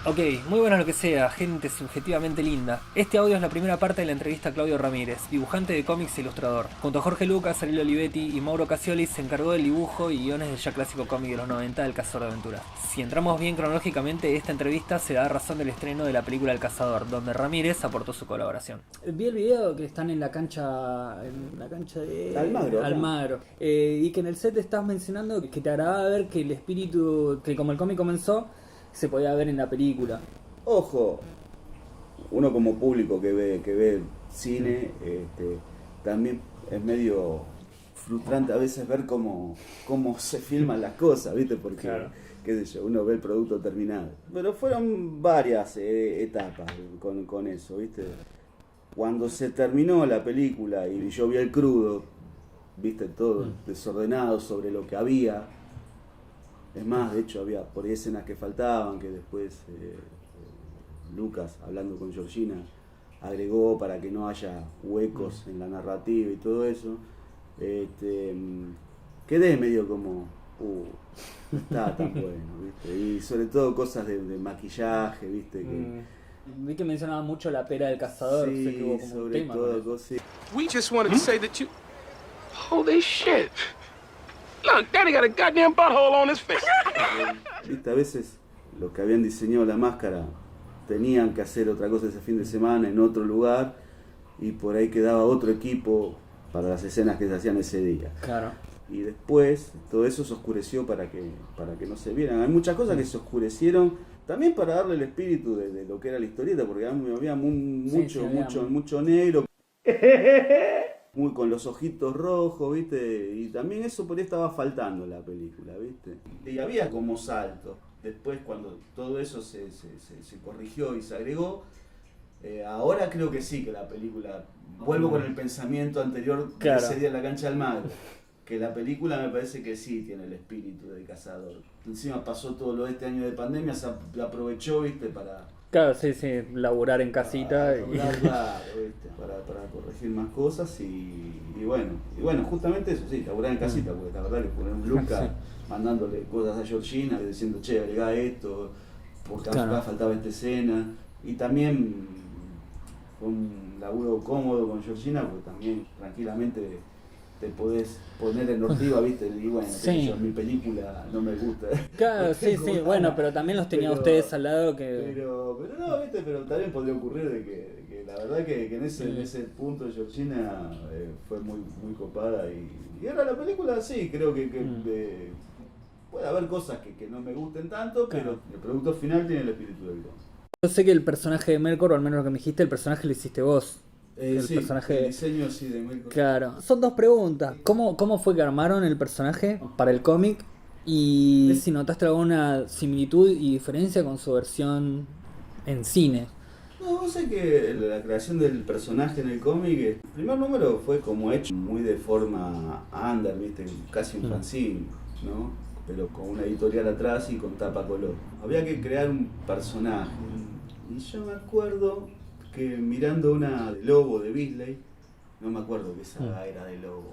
Ok, muy bueno lo que sea, gente subjetivamente linda. Este audio es la primera parte de la entrevista a Claudio Ramírez, dibujante de cómics e ilustrador. Junto a Jorge Lucas, Ariel Olivetti y Mauro Cassioli se encargó del dibujo y guiones del ya clásico cómic de los 90 del Cazador de Aventuras. Si entramos bien cronológicamente, esta entrevista se da razón del estreno de la película El Cazador, donde Ramírez aportó su colaboración. Vi el video que están en la cancha de Almagro. Almagro. Y que en el set estás mencionando que te agradaba ver que el espíritu, que como el cómic comenzó, se podía ver en la película. Ojo, uno como público que ve cine, también es medio frustrante a veces ver cómo se filman las cosas, ¿viste? Porque, claro, qué sé yo, uno ve el producto terminado. Pero fueron varias etapas con eso, ¿viste? Cuando se terminó la película y yo vi el crudo, ¿viste? Todo desordenado sobre lo que había. Es más, de hecho, había por ahí escenas que faltaban, que después Lucas, hablando con Georgina, agregó para que no haya huecos en la narrativa y todo eso. Quedé medio como, no estaba tan bueno, ¿viste? Y sobre todo cosas de maquillaje, ¿viste? Vi que mencionaba mucho la pera del cazador, Sí, sé que hubo como un sobre tema. todo cosas. We just wanted to say that you... Holy shit. Look, Daddy got a goddamn butthole on his face. ¿Viste? A veces los que habían diseñado la máscara tenían que hacer otra cosa ese fin de semana en otro lugar y por ahí quedaba otro equipo para las escenas que se hacían ese día. Claro. Y después todo eso se oscureció para que no se vieran. Hay muchas cosas que se oscurecieron también para darle el espíritu de lo que era la historieta, porque había mucho negro. Muy con los ojitos rojos, ¿viste? Y también eso por ahí estaba faltando en la película, ¿viste? Y había como saltos. Después cuando todo eso se corrigió y se agregó, ahora creo que sí, que la película... Vuelvo con el pensamiento anterior de ese día en la cancha del Magro. Que la película me parece que sí tiene el espíritu del cazador. Encima pasó todo lo de este año de pandemia, se aprovechó, ¿viste? Para... Claro, sí, laburar en casita. Claro, ¿viste? Para corregir más cosas y bueno, justamente eso, sí, laburar en casita, porque la verdad que poner un Lucas mandándole cosas a Georgina, diciendo, che, agregá esto, porque acá faltaba esta escena, y también fue un laburo cómodo con Georgina, porque también tranquilamente te podés poner en ortiva, ¿viste? Y bueno, sí. Mi película no me gusta. Claro, sí, bueno, pero también los tenía ustedes al lado que... Pero no, ¿viste? Pero también podría ocurrir de que la verdad que en ese punto Georgina fue muy copada y ahora la película sí, creo que puede haber cosas que no me gusten tanto, pero el producto final tiene el espíritu del cómic. Yo sé que el personaje de Melkor, o al menos lo que me dijiste, el personaje lo hiciste vos. El diseño sí de Melkor. Claro. Son dos preguntas. ¿Cómo fue que armaron el personaje para el cómic? Y si notaste alguna similitud y diferencia con su versión en cine. No, vos sé que la creación del personaje en el cómic, el primer número fue como hecho muy de forma under, ¿viste? Casi un fanzine, ¿no? Pero con una editorial atrás y con tapa color. Había que crear un personaje. Y yo me acuerdo que mirando una de Lobo de Beasley, no me acuerdo qué saga era de Lobo,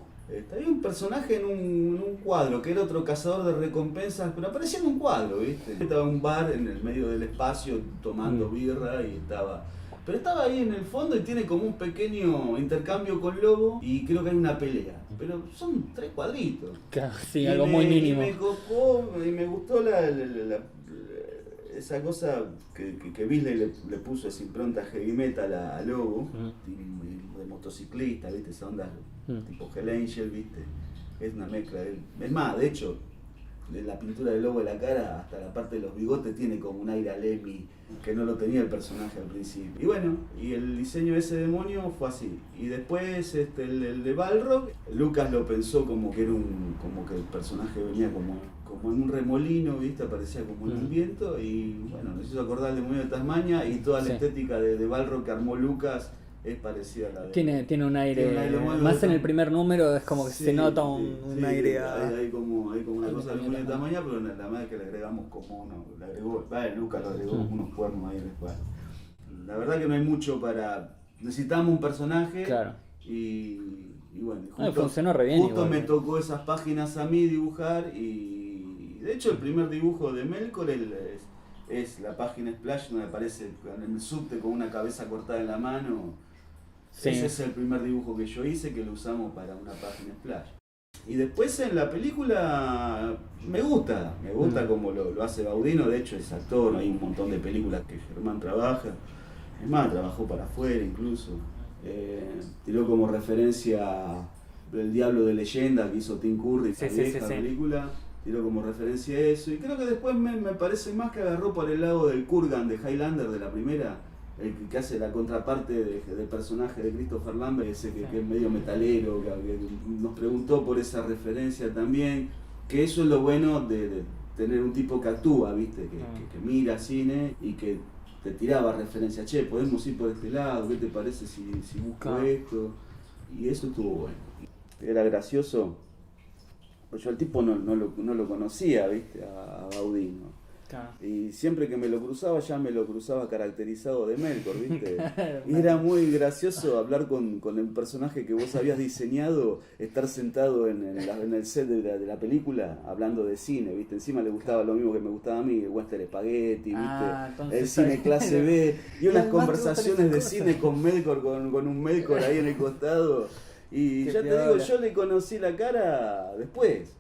había un personaje en un cuadro que era otro cazador de recompensas, pero aparecía en un cuadro, ¿viste? Estaba en un bar en el medio del espacio tomando birra y pero estaba ahí en el fondo y tiene como un pequeño intercambio con Lobo y creo que hay una pelea, pero son 3 cuadritos. Claro, sí, algo muy mínimo. Y me copó y me gustó esa cosa que Beasley le puso esa impronta heavy metal a Lobo, de motociclista, ¿viste? Esa onda tipo Hell Angel, ¿viste? Es una mezcla. Es más, de hecho, de la pintura del Lobo de la cara hasta la parte de los bigotes tiene como un aire a Lemmy que no lo tenía el personaje al principio. Y bueno, y el diseño de ese demonio fue así. Y después el de Balrog, Lucas lo pensó como que el personaje venía como en un remolino, ¿viste? Aparecía como en un viento y bueno, nos hizo acordar el demonio de Tasmania y toda la estética de Balrog que armó Lucas es parecida a la de... Tiene un aire más en el primer número, es como que se nota un aire a... Hay como una cosa del demonio de Tasmania, pero la madre que le agregamos como Lucas lo agregó unos cuernos ahí después. La verdad que no hay mucho para... Necesitamos un personaje y bueno, funcionó re bien. Justo me tocó esas páginas a mí dibujar y de hecho el primer dibujo de Melkor es es la página Splash donde aparece en el subte con una cabeza cortada en la mano. Sí. Ese es el primer dibujo que yo hice, que lo usamos para una página Splash. Y después en la película me gusta como lo hace Baudino, de hecho es actor, hay un montón de películas que Germán trabaja, es más, trabajó para afuera incluso. Tiró como referencia El Diablo de Leyenda que hizo Tim Curry, esa vieja película, tiró como referencia a eso, y creo que después me parece más que agarró por el lado del Kurgan de Highlander de la primera, el que hace la contraparte del personaje de Christopher Lambert, ese que es medio metalero, que nos preguntó por esa referencia también, que eso es lo bueno de tener un tipo que actúa, ¿viste? Que mira cine y que te tiraba referencia, che, podemos ir por este lado, ¿qué te parece si busco esto? Y eso estuvo bueno. Era gracioso, pues yo al tipo no lo conocía, ¿viste? A Baudino. Y siempre que me lo cruzaba, ya me lo cruzaba caracterizado de Melkor, ¿viste? Y era muy gracioso hablar con el personaje que vos habías diseñado, estar sentado en el set de la película, hablando de cine, ¿viste? Encima le gustaba lo mismo que me gustaba a mí, el western spaghetti, ¿viste? El cine clase B, y unas conversaciones de cine con Melkor, con un Melkor ahí en el costado. Y ya te digo, yo le conocí la cara después.